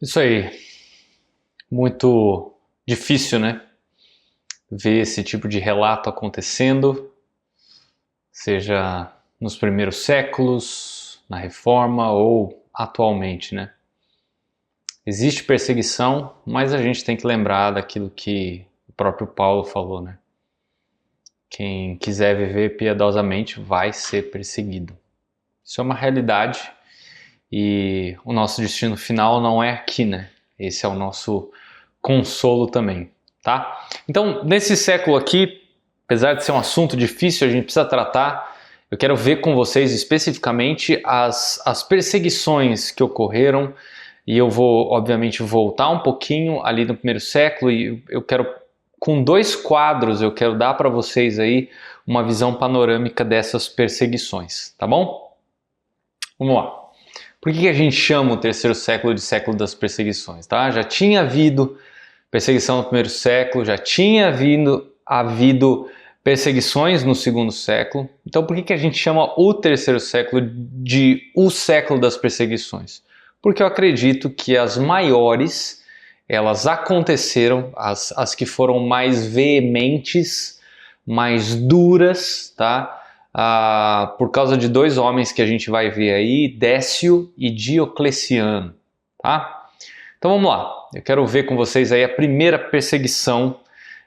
Isso aí, muito difícil, né? Ver esse tipo de relato acontecendo, seja nos primeiros séculos, na Reforma ou atualmente, né? Existe perseguição, mas a gente tem que lembrar daquilo que o próprio Paulo falou, né? Quem quiser viver piedosamente vai ser perseguido. Isso é uma realidade e o nosso destino final não é aqui, né? Esse é o nosso consolo também, tá? Então, nesse século aqui, apesar de ser um assunto difícil, a gente precisa tratar. Eu quero ver com vocês especificamente as perseguições que ocorreram e eu vou, obviamente, voltar um pouquinho ali no primeiro século e eu quero, com dois quadros, eu quero dar para vocês aí uma visão panorâmica dessas perseguições, tá bom? Vamos lá. Por que a gente chama o terceiro século de século das perseguições, tá? Já tinha havido perseguição no primeiro século, já tinha havido perseguições no segundo século. Então por que a gente chama o terceiro século de o século das perseguições? Porque eu acredito que as maiores, elas aconteceram, as que foram mais veementes, mais duras, tá? Por causa de dois homens que a gente vai ver aí, Décio e Diocleciano, tá? Então vamos lá, eu quero ver com vocês aí a primeira perseguição.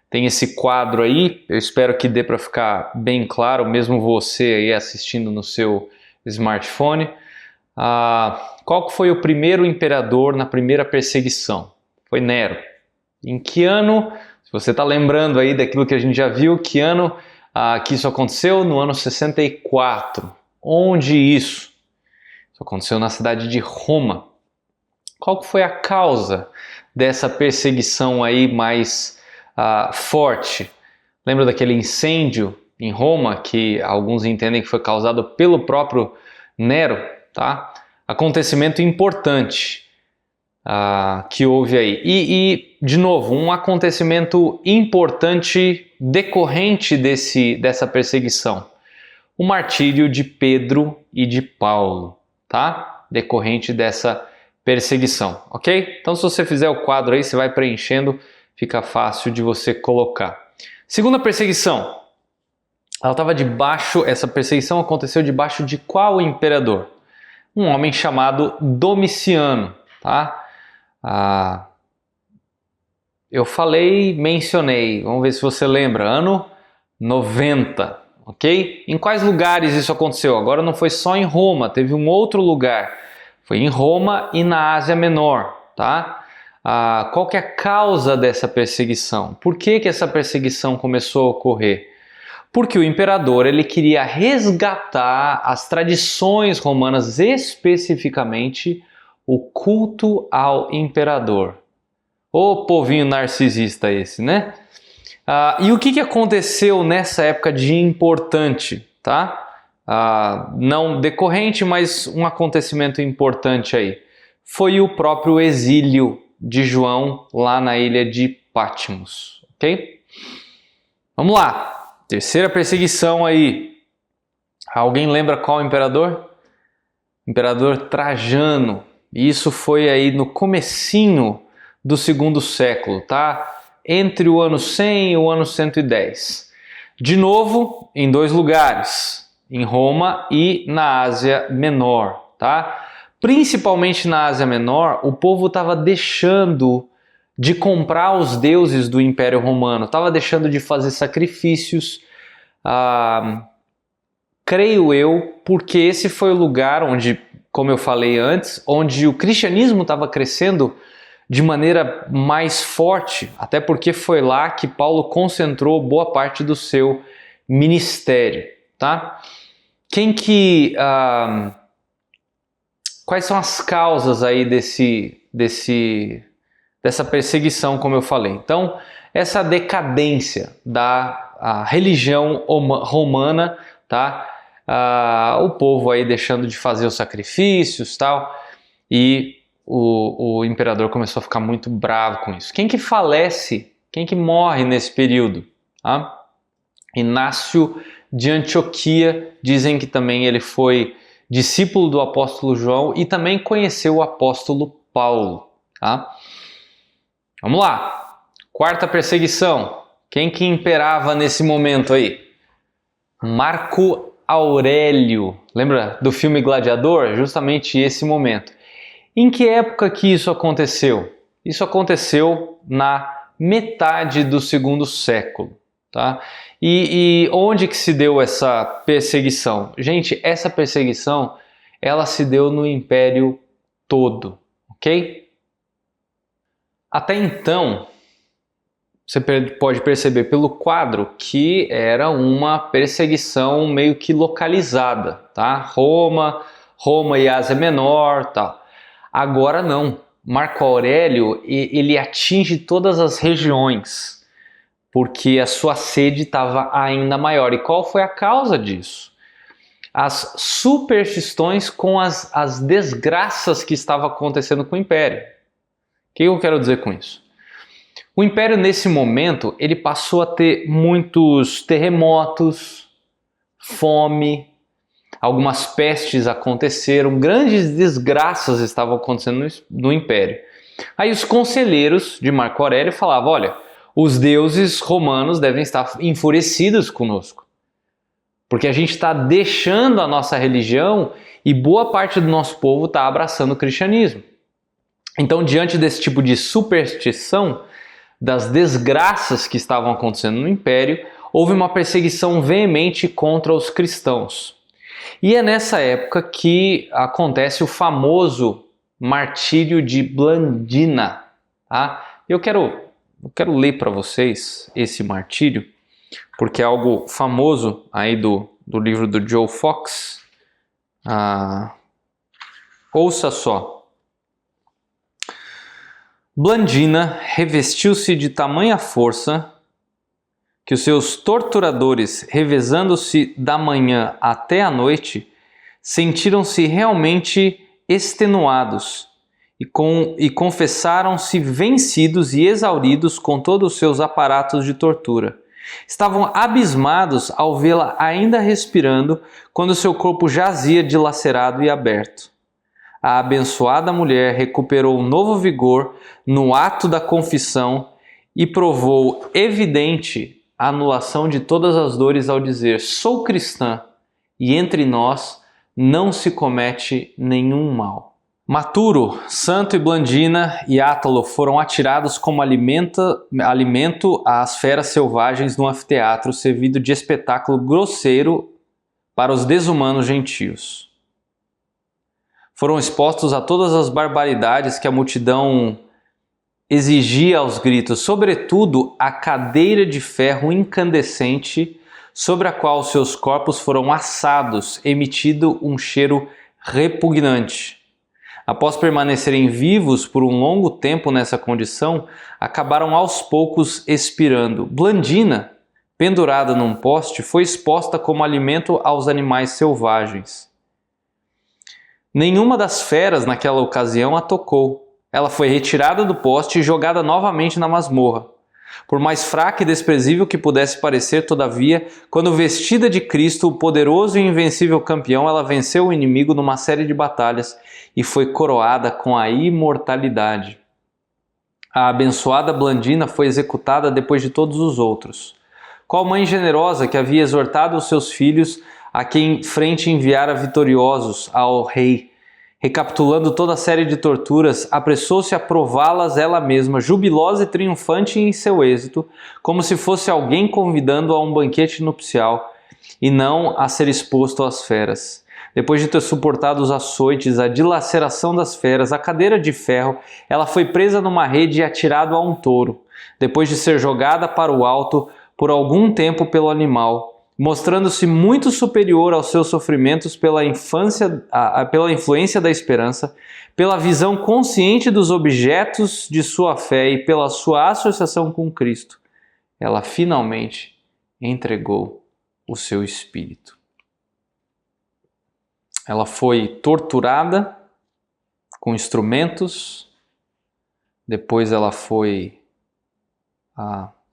Tem esse quadro aí, eu espero que dê para ficar bem claro, mesmo você aí assistindo no seu smartphone. Qual que foi o primeiro imperador na primeira perseguição? Foi Nero. Em que ano, se você está lembrando aí daquilo que a gente já viu, que ano que isso aconteceu? No ano 64. Onde isso? Isso aconteceu na cidade de Roma. Qual que foi a causa dessa perseguição aí mais forte? Lembra daquele incêndio em Roma que alguns entendem que foi causado pelo próprio Nero, tá? Acontecimento importante que houve aí. E, de novo, um acontecimento importante decorrente dessa perseguição. O martírio de Pedro e de Paulo, tá? Decorrente dessa perseguição, ok? Então se você fizer o quadro aí, você vai preenchendo, fica fácil de você colocar. Segunda perseguição, ela estava debaixo, essa perseguição aconteceu debaixo de qual imperador? Um homem chamado Domiciano, tá? Eu mencionei, vamos ver se você lembra, ano 90, ok? Em quais lugares isso aconteceu? Agora não foi só em Roma, teve um outro lugar. Foi em Roma e na Ásia Menor, tá? Qual que é a causa dessa perseguição? Por que essa perseguição começou a ocorrer? Porque o imperador ele queria resgatar as tradições romanas, especificamente o culto ao imperador. Ô povinho narcisista esse, né? E o que aconteceu nessa época de importante, tá? Não decorrente, mas um acontecimento importante aí. Foi o próprio exílio de João lá na ilha de Patmos, ok? Vamos lá. Terceira perseguição aí. Alguém lembra qual imperador? Imperador Trajano. Isso foi aí no comecinho do segundo século, tá? Entre o ano 100 e o ano 110. De novo, em dois lugares, em Roma e na Ásia Menor, tá? Principalmente na Ásia Menor, o povo estava deixando de comprar os deuses do Império Romano, estava deixando de fazer sacrifícios, creio eu, porque esse foi o lugar onde, como eu falei antes, onde o cristianismo estava crescendo de maneira mais forte, até porque foi lá que Paulo concentrou boa parte do seu ministério, tá? Quais são as causas aí dessa perseguição, como eu falei? Então, essa decadência da religião romana, tá? O povo aí deixando de fazer os sacrifícios, tal, e o imperador começou a ficar muito bravo com isso. Quem que falece? Quem que morre nesse período? Inácio de Antioquia, dizem que também ele foi discípulo do apóstolo João e também conheceu o apóstolo Paulo. tá? Vamos lá. Quarta perseguição. Quem que imperava nesse momento aí? Marco Aurélio. Lembra do filme Gladiador? Justamente esse momento. Em que época que isso aconteceu? Isso aconteceu na metade do segundo século, tá? E onde que se deu essa perseguição? Gente, essa perseguição, ela se deu no Império todo, ok? Até então, você pode perceber pelo quadro que era uma perseguição meio que localizada, tá? Roma e Ásia Menor, tal. Agora não. Marco Aurélio, ele atinge todas as regiões, porque a sua sede estava ainda maior. E qual foi a causa disso? As superstições com as desgraças que estavam acontecendo com o Império. O que eu quero dizer com isso? O Império, nesse momento, ele passou a ter muitos terremotos, fome, algumas pestes aconteceram, grandes desgraças estavam acontecendo no Império. Aí os conselheiros de Marco Aurélio falavam, olha, os deuses romanos devem estar enfurecidos conosco, porque a gente está deixando a nossa religião e boa parte do nosso povo está abraçando o cristianismo. Então, diante desse tipo de superstição, das desgraças que estavam acontecendo no Império, houve uma perseguição veemente contra os cristãos. E é nessa época que acontece o famoso martírio de Blandina. Tá? Eu quero ler para vocês esse martírio, porque é algo famoso aí do livro do Joe Fox. Ouça só. Blandina revestiu-se de tamanha força que os seus torturadores, revezando-se da manhã até a noite, sentiram-se realmente extenuados e confessaram-se vencidos e exauridos com todos os seus aparatos de tortura. Estavam abismados ao vê-la ainda respirando quando seu corpo jazia dilacerado e aberto. A abençoada mulher recuperou um novo vigor no ato da confissão e provou evidente a anulação de todas as dores ao dizer: sou cristã e entre nós não se comete nenhum mal. Maturo, Santo e Blandina e Átalo foram atirados como alimento às feras selvagens no anfiteatro, servido de espetáculo grosseiro para os desumanos gentios. Foram expostos a todas as barbaridades que a multidão exigia aos gritos, sobretudo a cadeira de ferro incandescente sobre a qual seus corpos foram assados, emitindo um cheiro repugnante. Após permanecerem vivos por um longo tempo nessa condição, acabaram aos poucos expirando. Blandina, pendurada num poste, foi exposta como alimento aos animais selvagens. Nenhuma das feras naquela ocasião a tocou. Ela foi retirada do poste e jogada novamente na masmorra. Por mais fraca e desprezível que pudesse parecer, todavia, quando vestida de Cristo, o poderoso e invencível campeão, ela venceu o inimigo numa série de batalhas e foi coroada com a imortalidade. A abençoada Blandina foi executada depois de todos os outros. Qual mãe generosa que havia exortado os seus filhos a quem frente enviara vitoriosos ao rei, recapitulando toda a série de torturas, apressou-se a prová-las ela mesma, jubilosa e triunfante em seu êxito, como se fosse alguém convidando a um banquete nupcial, e não a ser exposto às feras. Depois de ter suportado os açoites, a dilaceração das feras, a cadeira de ferro, ela foi presa numa rede e atirada a um touro, depois de ser jogada para o alto por algum tempo pelo animal, mostrando-se muito superior aos seus sofrimentos pela influência da esperança, pela visão consciente dos objetos de sua fé e pela sua associação com Cristo. Ela finalmente entregou o seu espírito. Ela foi torturada com instrumentos, depois ela foi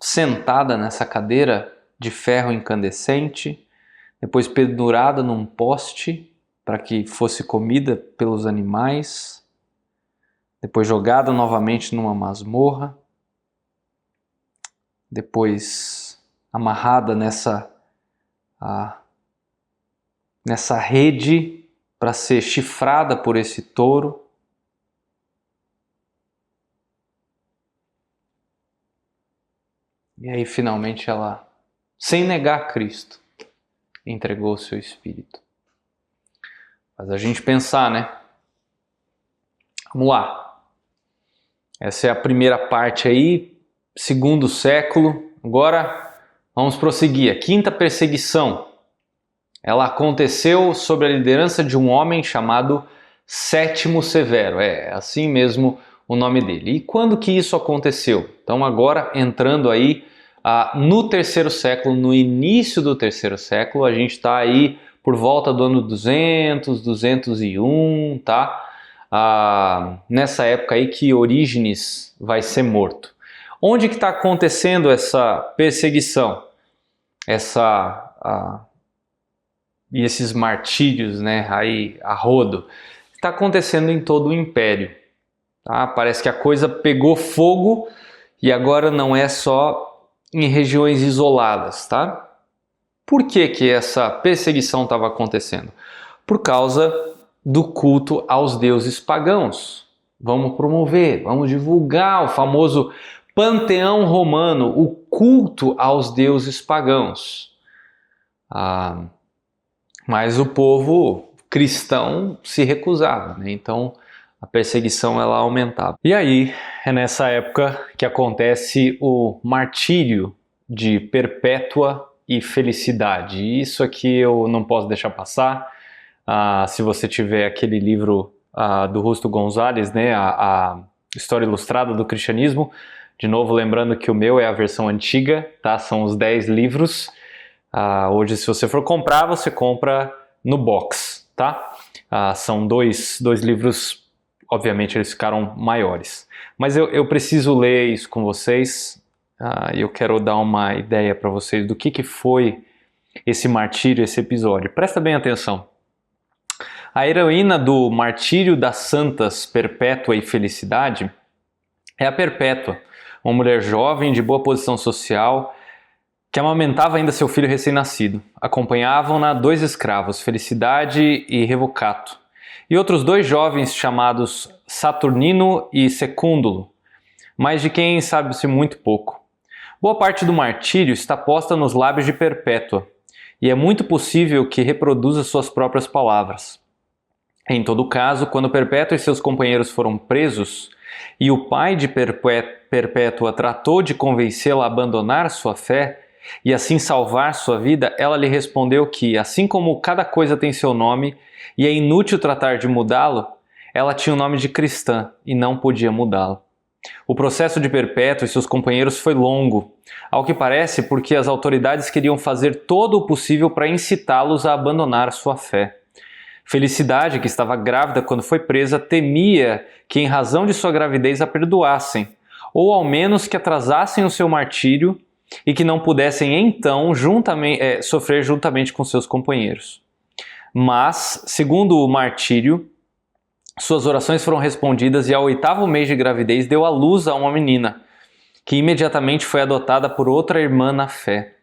sentada nessa cadeira de ferro incandescente, depois pendurada num poste para que fosse comida pelos animais, depois jogada novamente numa masmorra, depois amarrada nessa rede para ser chifrada por esse touro. E aí finalmente ela, sem negar Cristo, entregou o seu espírito. Faz a gente pensar, né? Vamos lá. Essa é a primeira parte aí, segundo século. Agora vamos prosseguir. A quinta perseguição. Ela aconteceu sob a liderança de um homem chamado Sétimo Severo. É assim mesmo o nome dele. E quando que isso aconteceu? Então agora entrando aí no terceiro século, no início do terceiro século, a gente está aí por volta do ano 200, 201, tá? Nessa época aí que Orígenes vai ser morto. Onde que está acontecendo essa perseguição? E esses martírios, né, aí a rodo? Está acontecendo em todo o império. Tá? Parece que a coisa pegou fogo e agora não é só em regiões isoladas, tá? Por que que essa perseguição estava acontecendo? Por causa do culto aos deuses pagãos. Vamos promover, vamos divulgar o famoso panteão romano, o culto aos deuses pagãos. Mas o povo cristão se recusava, né? Então a perseguição ela aumentava. E aí é nessa época que acontece o martírio de Perpétua e Felicidade. E isso aqui eu não posso deixar passar. Se você tiver aquele livro do Justo Gonzalez, né, a História Ilustrada do Cristianismo, de novo lembrando que o meu é a versão antiga, tá? São os 10 livros. Hoje, se você for comprar, você compra no box, tá? São dois livros, obviamente eles ficaram maiores. Mas eu preciso ler isso com vocês e eu quero dar uma ideia para vocês do que foi esse martírio, esse episódio. Presta bem atenção. A heroína do martírio das santas Perpétua e Felicidade é a Perpétua, uma mulher jovem de boa posição social que amamentava ainda seu filho recém-nascido. Acompanhavam-na 2 escravos, Felicidade e Revocato, e outros 2 jovens chamados Saturnino e Secúndulo, mas de quem sabe-se muito pouco. Boa parte do martírio está posta nos lábios de Perpétua, e é muito possível que reproduza suas próprias palavras. Em todo caso, quando Perpétua e seus companheiros foram presos, e o pai de Perpétua tratou de convencê-la a abandonar sua fé e assim salvar sua vida, ela lhe respondeu que, assim como cada coisa tem seu nome e é inútil tratar de mudá-lo, ela tinha o nome de cristã e não podia mudá-lo. O processo de Perpétua e seus companheiros foi longo, ao que parece porque as autoridades queriam fazer todo o possível para incitá-los a abandonar sua fé. Felicidade, que estava grávida quando foi presa, temia que, em razão de sua gravidez, a perdoassem, ou ao menos que atrasassem o seu martírio e que não pudessem então sofrer juntamente com seus companheiros. Mas, segundo o martírio, suas orações foram respondidas e ao 8º mês de gravidez deu à luz a uma menina, que imediatamente foi adotada por outra irmã na fé.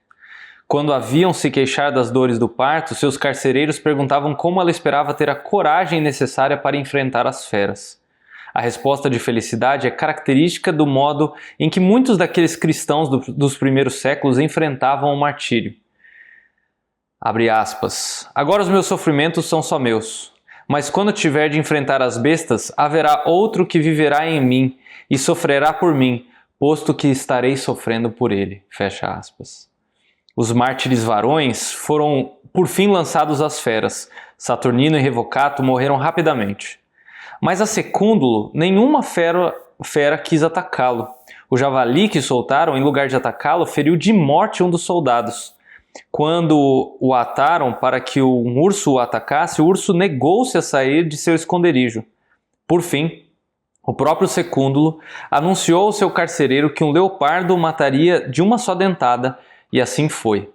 Quando haviam se queixar das dores do parto, seus carcereiros perguntavam como ela esperava ter a coragem necessária para enfrentar as feras. A resposta de Felicidade é característica do modo em que muitos daqueles cristãos dos primeiros séculos enfrentavam o martírio. Abre aspas. Agora os meus sofrimentos são só meus, mas quando tiver de enfrentar as bestas, haverá outro que viverá em mim e sofrerá por mim, posto que estarei sofrendo por ele. Fecha aspas. Os mártires varões foram por fim lançados às feras. Saturnino e Revocato morreram rapidamente. Mas a Secúndulo, nenhuma fera quis atacá-lo. O javali que soltaram, em lugar de atacá-lo, feriu de morte um dos soldados. Quando o ataram para que um urso o atacasse, o urso negou-se a sair de seu esconderijo. Por fim, o próprio Secúndulo anunciou ao seu carcereiro que um leopardo o mataria de uma só dentada, e assim foi.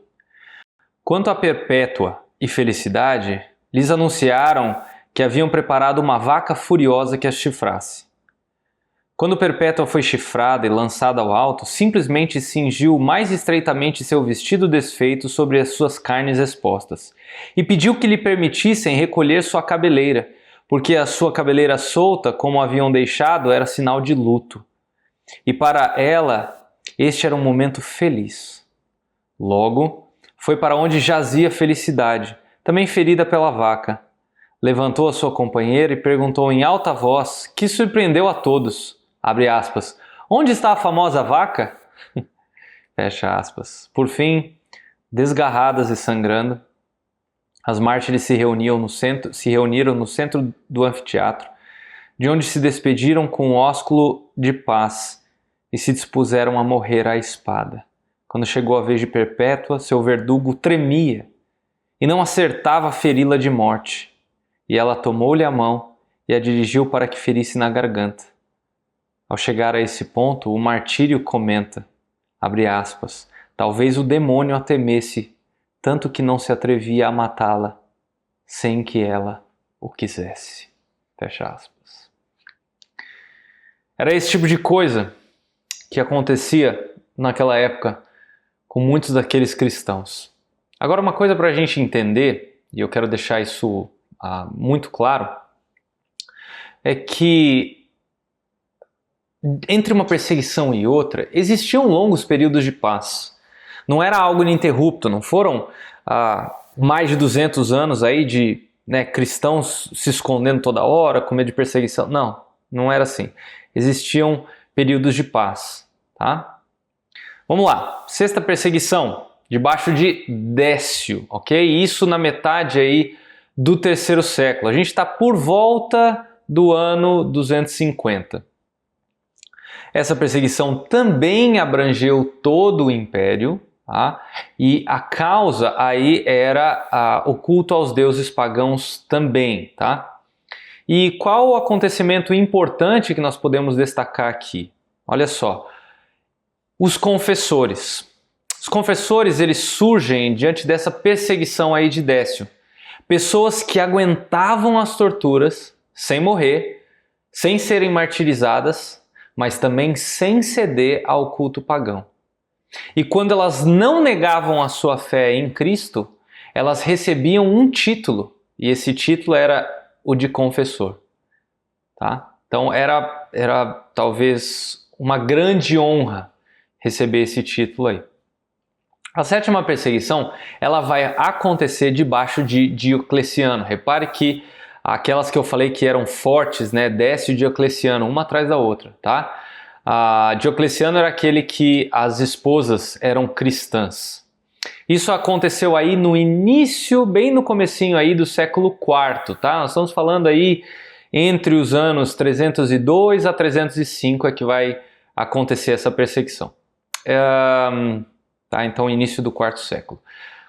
Quanto a Perpétua e Felicidade, lhes anunciaram que haviam preparado uma vaca furiosa que as chifrasse. Quando Perpétua foi chifrada e lançada ao alto, simplesmente cingiu mais estreitamente seu vestido desfeito sobre as suas carnes expostas, e pediu que lhe permitissem recolher sua cabeleira, porque a sua cabeleira solta, como haviam deixado, era sinal de luto. E para ela, este era um momento feliz. Logo, foi para onde jazia Felicidade, também ferida pela vaca. Levantou a sua companheira e perguntou em alta voz, que surpreendeu a todos, abre aspas, onde está a famosa vaca? Fecha aspas. Por fim, desgarradas e sangrando, as mártires se reuniram no centro do anfiteatro, de onde se despediram com um ósculo de paz e se dispuseram a morrer à espada. Quando chegou a vez de Perpétua, seu verdugo tremia e não acertava a feri-la de morte. E ela tomou-lhe a mão e a dirigiu para que ferisse na garganta. Ao chegar a esse ponto, o martírio comenta, abre aspas, talvez o demônio a temesse, tanto que não se atrevia a matá-la, sem que ela o quisesse. Fecha aspas. Era esse tipo de coisa que acontecia naquela época com muitos daqueles cristãos. Agora, uma coisa para a gente entender, e eu quero deixar isso muito claro, é que entre uma perseguição e outra existiam longos períodos de paz. Não era algo ininterrupto, não foram mais de 200 anos aí de cristãos se escondendo toda hora, com medo de perseguição. Não, não era assim. Existiam períodos de paz, tá? Vamos lá, sexta perseguição, debaixo de Décio, ok? Isso na metade aí do terceiro século. A gente está por volta do ano 250. Essa perseguição também abrangeu todo o império, tá? E a causa aí era o culto aos deuses pagãos também, tá? E qual o acontecimento importante que nós podemos destacar aqui? Olha só. Os confessores. Os confessores, eles surgem diante dessa perseguição aí de Décio. Pessoas que aguentavam as torturas sem morrer, sem serem martirizadas, mas também sem ceder ao culto pagão. E quando elas não negavam a sua fé em Cristo, elas recebiam um título, e esse título era o de confessor. Tá? Então era talvez uma grande honra receber esse título aí. A sétima perseguição, ela vai acontecer debaixo de Diocleciano. Repare que aquelas que eu falei que eram fortes, Décio e Diocleciano, uma atrás da outra, tá? Diocleciano era aquele que as esposas eram cristãs. Isso aconteceu aí no início, bem no comecinho aí do século IV, tá? Nós estamos falando aí entre os anos 302 a 305 é que vai acontecer essa perseguição. Tá, então início do quarto século.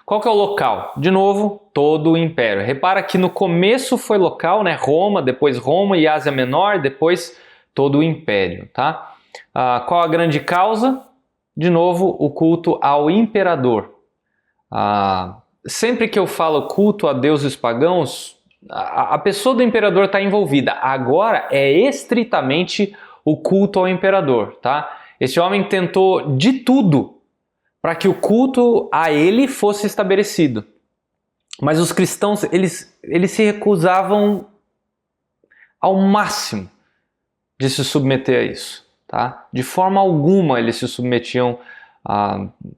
Qual que é o local? De novo, todo o império. Repara que no começo foi local, Roma, depois Roma e Ásia Menor, depois todo o império. Tá? Qual a grande causa? De novo, o culto ao imperador. Sempre que eu falo culto a deuses pagãos, a pessoa do imperador está envolvida. Agora é estritamente o culto ao imperador. Tá? Esse homem tentou de tudo para que o culto a ele fosse estabelecido. Mas os cristãos, eles se recusavam ao máximo de se submeter a isso. Tá? De forma alguma eles se submetiam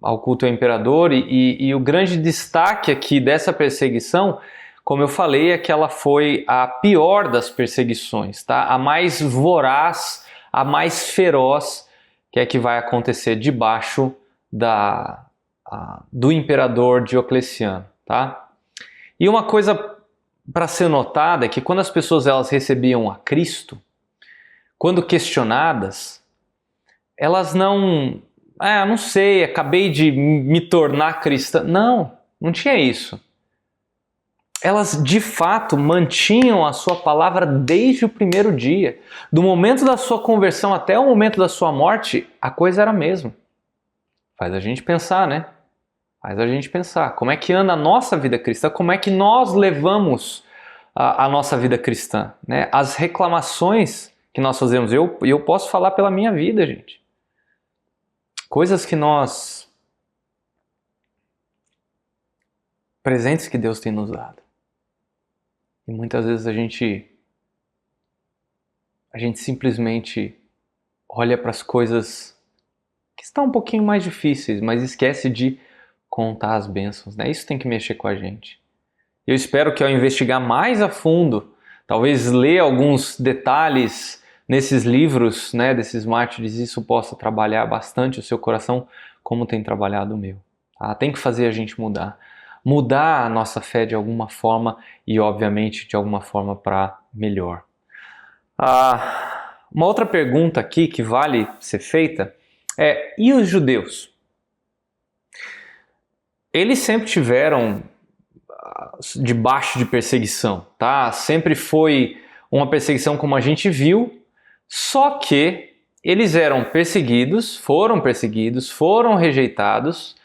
ao culto ao imperador e o grande destaque aqui dessa perseguição, como eu falei, é que ela foi a pior das perseguições, tá? A mais voraz, a mais feroz, que é que vai acontecer debaixo do imperador Diocleciano, tá? E uma coisa para ser notada é que quando as pessoas elas recebiam a Cristo, quando questionadas, elas não sei, acabei de me tornar cristã. Não tinha isso. Elas de fato mantinham a sua palavra desde o primeiro dia. Do momento da sua conversão até o momento da sua morte, a coisa era a mesma. Faz a gente pensar, né? Faz a gente pensar. Como é que anda a nossa vida cristã? Como é que nós levamos a nossa vida cristã? Né? As reclamações que nós fazemos. Eu posso falar pela minha vida, gente. Coisas que nós... Presentes que Deus tem nos dado. E muitas vezes a gente simplesmente olha para as coisas que estão um pouquinho mais difíceis, mas esquece de contar as bênçãos, né? Isso tem que mexer com a gente. Eu espero que ao investigar mais a fundo, talvez ler alguns detalhes nesses livros, né, desses mártires, isso possa trabalhar bastante o seu coração, como tem trabalhado o meu. Tá? Tem que fazer a gente mudar. Mudar a nossa fé de alguma forma e, obviamente, de alguma forma para melhor. Uma outra pergunta aqui que vale ser feita é: e os judeus? Eles sempre tiveram debaixo de perseguição, tá? Sempre foi uma perseguição como a gente viu, só que eles eram perseguidos, foram rejeitados.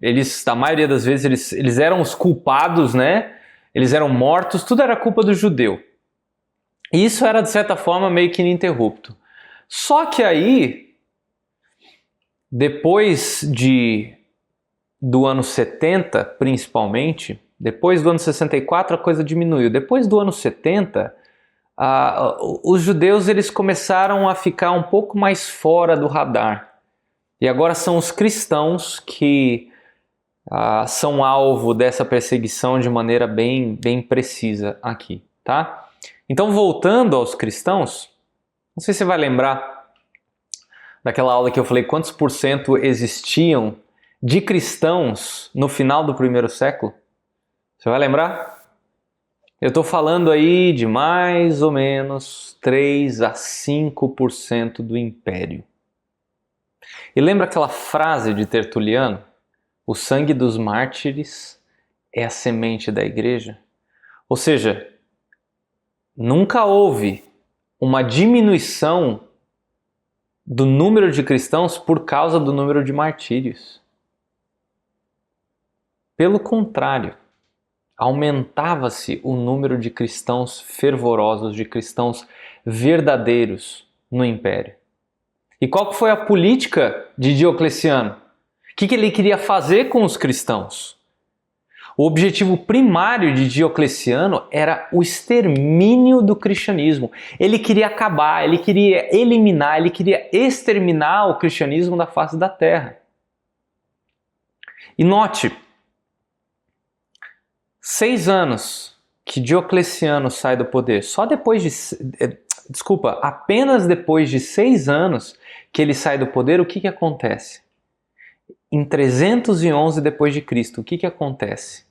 Eles, a maioria das vezes, eles eram os culpados, né? Eles eram mortos, tudo era culpa do judeu. E isso era, de certa forma, meio que ininterrupto. Só que aí, depois do ano 70, principalmente, depois do ano 64 a coisa diminuiu. Depois do ano 70, os judeus eles começaram a ficar um pouco mais fora do radar. E agora são os cristãos que são alvo dessa perseguição de maneira bem precisa aqui, tá? Então, voltando aos cristãos, não sei se você vai lembrar daquela aula que eu falei quantos por cento existiam de cristãos no final do primeiro século? Você vai lembrar? Eu estou falando aí de mais ou menos 3 a 5% do império. E lembra aquela frase de Tertuliano? O sangue dos mártires é a semente da igreja? Ou seja, nunca houve uma diminuição do número de cristãos por causa do número de martírios. Pelo contrário, aumentava-se o número de cristãos fervorosos, de cristãos verdadeiros no império. E qual foi a política de Diocleciano? O que ele queria fazer com os cristãos? O objetivo primário de Diocleciano era o extermínio do cristianismo. Ele queria acabar, ele queria eliminar, ele queria exterminar o cristianismo da face da terra. E note, 6 anos que Diocleciano sai do poder, apenas depois de 6 anos que ele sai do poder, o que acontece? Em 311 depois de Cristo, o que acontece?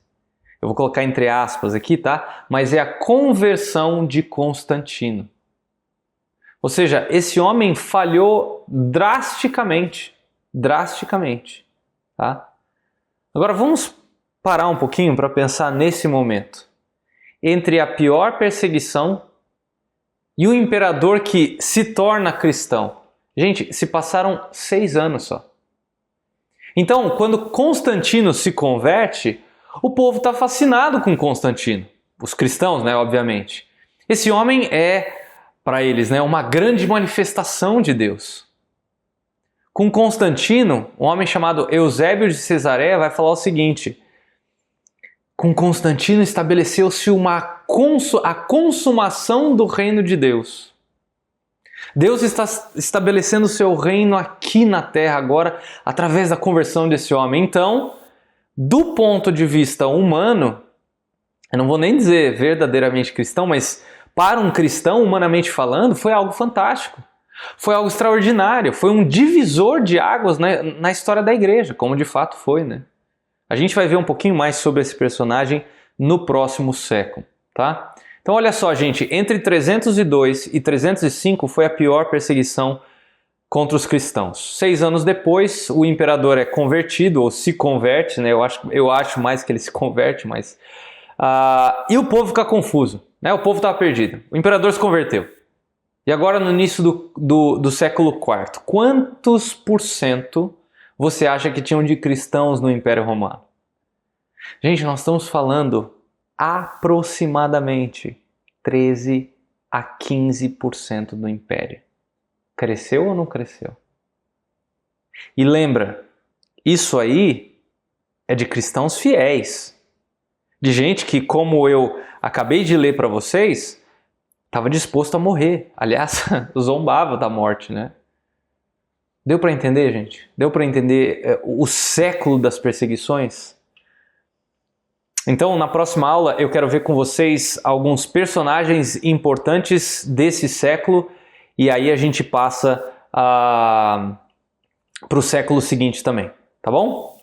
Eu vou colocar entre aspas aqui, tá? Mas é a conversão de Constantino. Ou seja, esse homem falhou drasticamente, tá? Agora vamos parar um pouquinho para pensar nesse momento. Entre a pior perseguição e o imperador que se torna cristão. Gente, se passaram 6 anos só. Então, quando Constantino se converte, o povo está fascinado com Constantino. Os cristãos, né, obviamente. Esse homem é, para eles, né, uma grande manifestação de Deus. Com Constantino, um homem chamado Eusébio de Cesareia vai falar o seguinte: com Constantino estabeleceu-se a consumação do reino de Deus. Deus está estabelecendo o seu reino aqui na terra agora através da conversão desse homem. Então, do ponto de vista humano, eu não vou nem dizer verdadeiramente cristão, mas para um cristão, humanamente falando, foi algo fantástico. Foi algo extraordinário. Foi um divisor de águas na história da igreja, como de fato foi, né? A gente vai ver um pouquinho mais sobre esse personagem no próximo século, tá? Então olha só, gente, entre 302 e 305 foi a pior perseguição contra os cristãos. 6 anos depois, o imperador é convertido, ou se converte, né? Eu acho mais que ele se converte, mas... e o povo fica confuso, né? O povo estava perdido. O imperador se converteu. E agora, no início do século IV, quantos por cento você acha que tinham de cristãos no Império Romano? Gente, nós estamos falando aproximadamente 13 a 15% do império. Cresceu ou não cresceu? E lembra, isso aí é de cristãos fiéis. De gente que, como eu acabei de ler para vocês, estava disposto a morrer. Aliás, zombava da morte, né? Deu para entender, gente? Deu para entender o século das perseguições? Então, na próxima aula, eu quero ver com vocês alguns personagens importantes desse século e aí a gente passa para o século seguinte também, tá bom?